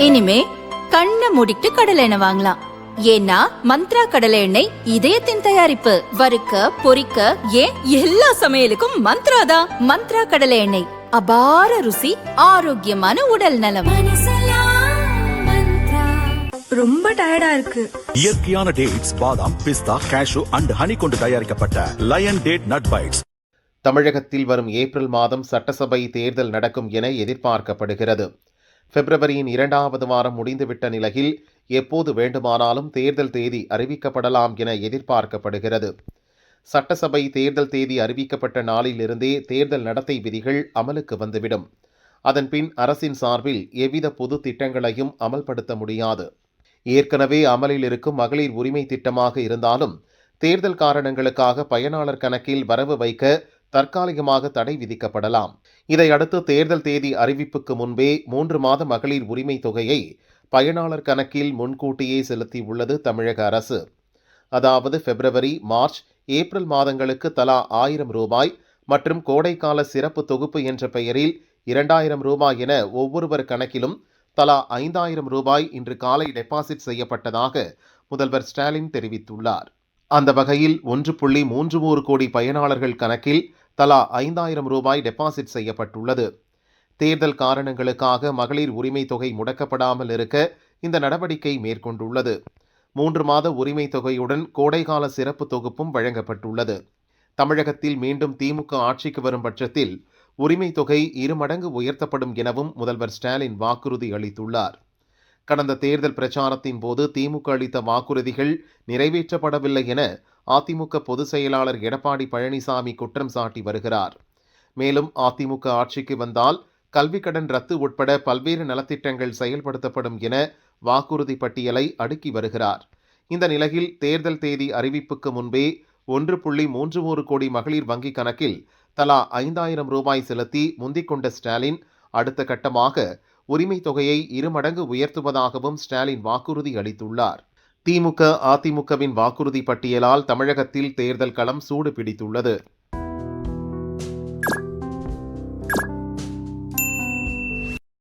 இனிமே கண்ணை மூடிட்டு கடலை எண்ணெய் வாங்கலாம். ஏன்னா மந்த்ரா கடலை எண்ணெய் இதயத்தின் தயாரிப்பு. வறுக்க பொரிக்க ஏன் எல்லா சமையலுக்கும் மந்த்ரா தான். மந்த்ரா கடலை எண்ணெய், அபார ருசி, ஆரோக்கியமான உடல் நலம். ரொம்ப டயர்டா இருக்கு. இயற்கையான டேட்ஸ், பாதாம், பிஸ்தா, கேஷு அண்ட் ஹனி கொண்டு தயாரிக்கப்பட்ட லயன் டேட் நட் பைட்ஸ். தமிழகத்தில் வரும் ஏப்ரல் மாதம் சட்டசபை தேர்தல் நடக்கும் என எதிர்பார்க்கப்படுகிறது. பிப்ரவரியின் 2வது வாரம் முடிந்துவிட்ட நிலையில் எப்போது வேண்டுமானாலும் தேர்தல் தேதி அறிவிக்கப்படலாம் என எதிர்பார்க்கப்படுகிறது. சட்டசபை தேர்தல் தேதி அறிவிக்கப்பட்ட நாளிலிருந்தே தேர்தல் நடத்தை விதிகள் அமலுக்கு வந்துவிடும். அதன்பின் அரசின் சார்பில் எவ்வித பொது திட்டங்களையும் அமல்படுத்த முடியாது. ஏற்கனவே அமலில் இருக்கும் மகளிர் உரிமை திட்டமாக இருந்தாலும் தேர்தல் காரணங்களுக்காக பயனாளர் கணக்கில் வரவு வைக்க தற்காலிகமாக தடை விதிக்கப்படலாம். இதையடுத்து தேர்தல் தேதி அறிவிப்புக்கு முன்பே 3 மாத மகளிர் உரிமை தொகையை பயனாளர் கணக்கில் முன்கூட்டியே செலுத்தியுள்ளது தமிழக அரசு. அதாவது பிப்ரவரி, மார்ச், ஏப்ரல் மாதங்களுக்கு தலா 1000 ரூபாய் மற்றும் கோடைக்கால சிறப்பு தொகுப்பு என்ற பெயரில் 2000 ரூபாய் என ஒவ்வொருவர் கணக்கிலும் தலா 5000 ரூபாய் இன்று காலை டெபாசிட் செய்யப்பட்டதாக முதல்வர் ஸ்டாலின் தெரிவித்துள்ளார். அந்த வகையில் 1.33 கோடி பயனாளர்கள் கணக்கில் தலா 5000 ரூபாய் டெபாசிட் செய்யப்பட்டுள்ளது. தேர்தல் காரணங்களுக்காக மகளிர் உரிமை தொகை முடக்கப்படாமல் இருக்க இந்த நடவடிக்கை மேற்கொண்டுள்ளது. 3 மாத உரிமை தொகையுடன் கோடைகால சிறப்பு தொகுப்பும் வழங்கப்பட்டுள்ளது. தமிழகத்தில் மீண்டும் திமுக ஆட்சிக்கு வரும் பட்சத்தில் உரிமை தொகை 2 மடங்கு உயர்த்தப்படும் எனவும் முதல்வர் ஸ்டாலின் வாக்குறுதி அளித்துள்ளார். கடந்த தேர்தல் பிரச்சாரத்தின் போது திமுக அளித்த வாக்குறுதிகள் நிறைவேற்றப்படவில்லை என அதிமுக பொதுச் செயலாளர் எடப்பாடி பழனிசாமி குற்றம் சாட்டி வருகிறார். மேலும் அதிமுக ஆட்சிக்கு வந்தால் கல்விக் கடன் ரத்து உட்பட பல்வேறு நலத்திட்டங்கள் செயல்படுத்தப்படும் என வாக்குறுதி பட்டியலை அடுக்கி வருகிறார். இந்த நிலையில் தேர்தல் தேதி அறிவிப்புக்கு முன்பே 1.31 கோடி மகளிர் வங்கிக் கணக்கில் தலா 5000 ரூபாய் செலுத்தி முந்திக் கொண்ட ஸ்டாலின் அடுத்த கட்டமாக உரிமை தொகையை 2 மடங்கு உயர்த்துவதாகவும் ஸ்டாலின் வாக்குறுதி அளித்துள்ளார். திமுக அதிமுகவின் வாக்குறுதி பட்டியலால் தமிழகத்தில் தேர்தல் களம் சூடு பிடித்துள்ளது.